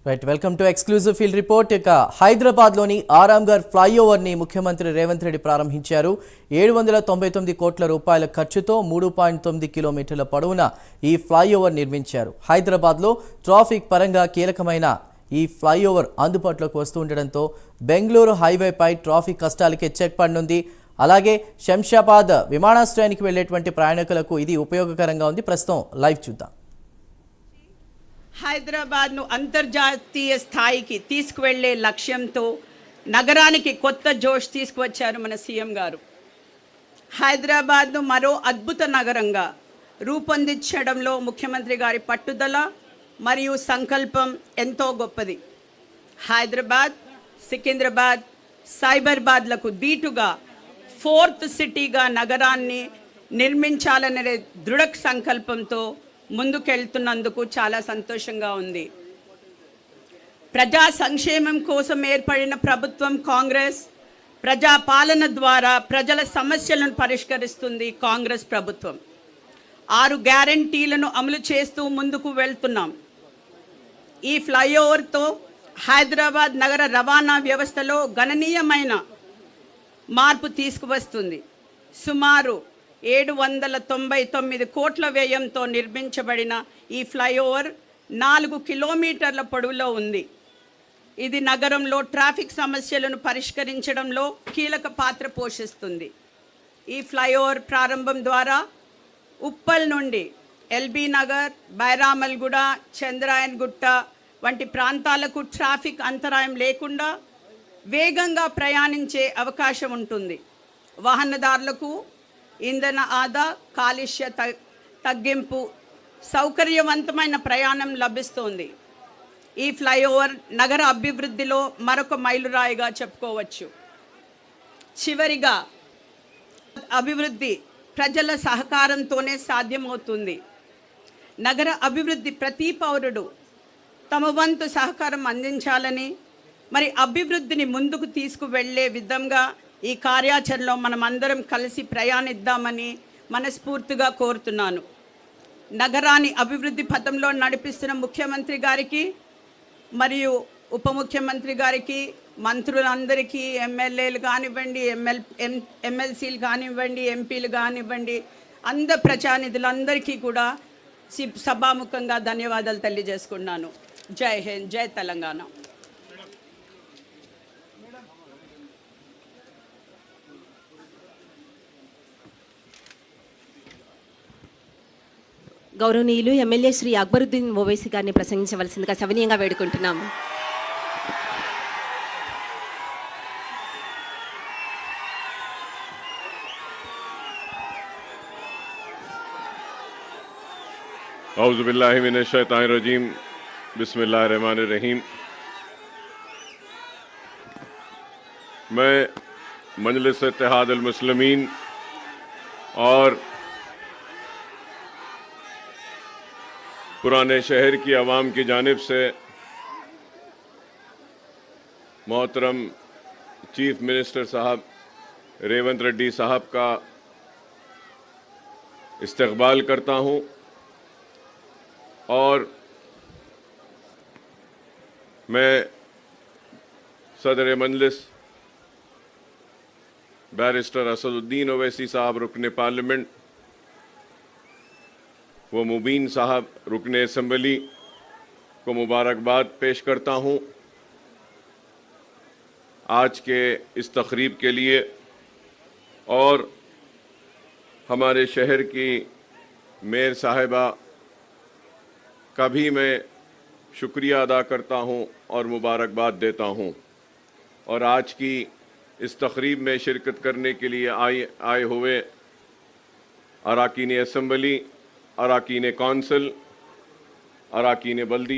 Right welcome to exclusive field report. ఇక హైదరాబాద్లోని ఆరాంఘర్ ఫ్లైఓవర్ని ముఖ్యమంత్రి రేవంత్ రెడ్డి ప్రారంభించారు. 799 కోట్ల రూపాయల ఖర్చుతో 3.9 కిలోమీటర్ల పొడవున ఈ ఫ్లైఓవర్ నిర్మించారు. హైదరాబాద్లో ట్రాఫిక్ పరంగా కీలకమైన ఈ ఫ్లైఓవర్ అందుబాటులోకి వస్తూ ఉండడంతో బెంగళూరు హైవేపై ట్రాఫిక్ కష్టాలకి చెక్ పడనుంది. అలాగే శంషాబాద్ విమానాశ్రయానికి వెళ్లేటువంటి ప్రయాణికులకు ఇది ఉపయోగకరంగా ఉంది. ప్రస్తుతం లైవ్ చూద్దాం. హైదరాబాద్ను అంతర్జాతీయ స్థాయికి తీసుకువెళ్లే లక్ష్యంతో నగరానికి కొత్త జోష్ తీసుకువచ్చారు మన సీఎం గారు. హైదరాబాద్ను మరో అద్భుత నగరంగా రూపొందించడంలో ముఖ్యమంత్రి గారి పట్టుదల మరియు సంకల్పం ఎంతో గొప్పది. హైదరాబాద్, సికింద్రాబాద్, సైబరాబాద్లకు దీటుగా 4th సిటీగా నగరాన్ని నిర్మించాలనే దృఢ సంకల్పంతో ముందుకెళ్తున్నందుకు చాలా సంతోషంగా ఉంది. ప్రజా సంక్షేమం కోసం ఏర్పడిన ప్రభుత్వం కాంగ్రెస్. ప్రజా పాలన ద్వారా ప్రజల సమస్యలను పరిష్కరిస్తుంది కాంగ్రెస్ ప్రభుత్వం. 6 గ్యారంటీలను అమలు చేస్తూ ముందుకు వెళ్తున్నాం. ఈ ఫ్లైఓవర్తో హైదరాబాద్ నగర రవాణా వ్యవస్థలో గణనీయమైన మార్పు తీసుకువస్తుంది. సుమారు 799 కోట్ల వ్యయంతో నిర్మించబడిన ఈ ఫ్లైఓవర్ 4 కిలోమీటర్ల పొడవులో ఉంది. ఇది నగరంలో ట్రాఫిక్ సమస్యలను పరిష్కరించడంలో కీలక పాత్ర పోషిస్తుంది. ఈ ఫ్లైఓవర్ ప్రారంభం ద్వారా ఉప్పల్ నుండి ఎల్బీ నగర్, బైరామల్గూడ, చంద్రాయన్ గుట్ట వంటి ప్రాంతాలకు ట్రాఫిక్ అంతరాయం లేకుండా వేగంగా ప్రయాణించే అవకాశం ఉంటుంది. వాహనదారులకు ఇంధన ఆదా, కాలుష్య తగ్గింపు, సౌకర్యవంతమైన ప్రయాణం లభిస్తుంది. ఈ ఫ్లైఓవర్ నగర అభివృద్ధిలో మరొక మైలురాయిగా చెప్పుకోవచ్చు. చివరిగా అభివృద్ధి ప్రజల సహకారంతోనే సాధ్యమవుతుంది. నగర అభివృద్ధి ప్రతి పౌరుడు తమ వంతు సహకారం అందించాలని, మరి అభివృద్ధిని ముందుకు తీసుకువెళ్ళే విధంగా ఈ కార్యాచరణలో మనం అందరం కలిసి ప్రయాణిద్దామని మనస్ఫూర్తిగా కోరుతున్నాను. నగరాన్ని అభివృద్ధి పథంలో నడిపిస్తున్న ముఖ్యమంత్రి గారికి మరియు ఉప ముఖ్యమంత్రి గారికి, మంత్రులందరికీ, ఎమ్మెల్యేలు కానివ్వండి, ఎమ్మెల్సీలు కానివ్వండి, ఎంపీలు కానివ్వండి, అందరు ప్రజానిధులందరికీ కూడా సభాముఖంగా ధన్యవాదాలు తెలియజేసుకున్నాను. జై హింద్, జై తెలంగాణ. గౌరవనీయులు ఎమ్మెల్యే శ్రీ అక్బరుద్దీన్ ఓవైసీ గారిని ప్రసంగించవలసిందిగా సవినీయంగా వేడుకుంటున్నాము. औज़ु बिल्लाहि मिनश शैतानिर रजीम, बिस्मिल्लाहिर रहमानिर रहीम। मैं मजलिस इत्तेहाद अल मुस्लिमीन और पुराने शहर की आवाम की जानिब से मोहतरम चीफ मिनिस्टर साहब रेवंत रेड्डी साहब का इस्तकबाल करता हूं और मैं सदर मजलिस बैरिस्टर असदुद्दीन ओवैसी साहब रुकने पार्लियामेंट व मुबीन साहब रुकने असम्बली को मुबारकबाद पेश करता हूं आज के इस तकरीब के लिए, और हमारे शहर की मेयर साहिबा का भी मैं शुक्रिया अदा करता हूं और मुबारकबाद देता हूं। और आज की इस तकरीब में शिरकत करने के लिए आए हुए अराकीन असम्बली, अराकीन कौंसिल, अराकीन बल्दिया